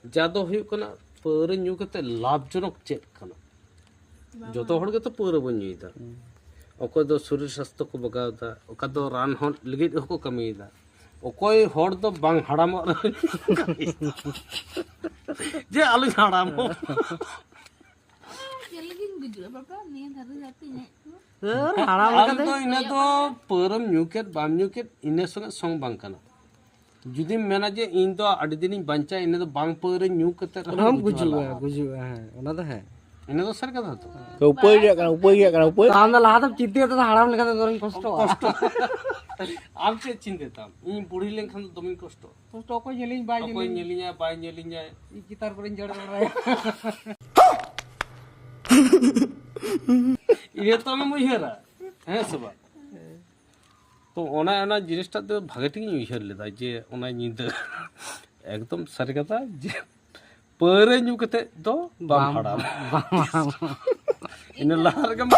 जादो हुई कना पौरे न्यू कते लाभजनक चेक कना जोतो हड़ के तो पौरे बन न्यूदा ओको दो शरीर स्वास्थ्य को बगावदा ओका दो रान हन लगित हको कमीदा ओकोय हड़ दो बांग हड़ाम जे आलू हड़ाम आलू तो इने तो पौरम न्यूकेट बाम न्यूकेट इने संगे संग बांग कना जुदी मेना जे इन तो अड़ी दिन बंचा इने तो बांग पौरे न्यू कते हम गुजुआ है ओना तो है इने तो सर कथा तो ऊपर गया ऊपर हम तो लात चित्ते तो हराम लेखा तो कष्ट कष्ट आम से चिंतित इन बुढ़ी लेखन तो दमिन कष्ट कष्ट को जेलिन बाय कोई नेलिया बाय नेलिया ई गिटार पर जड़ रहा ये तो मैं मुहेरा है सब तो ओना जिनिसटा तो भागे ठीक उइहर लेदा जे ओना निंदा एकदम सारी कथा जे पौरे न्यू कते दो बाम हड़ा इन लहर गम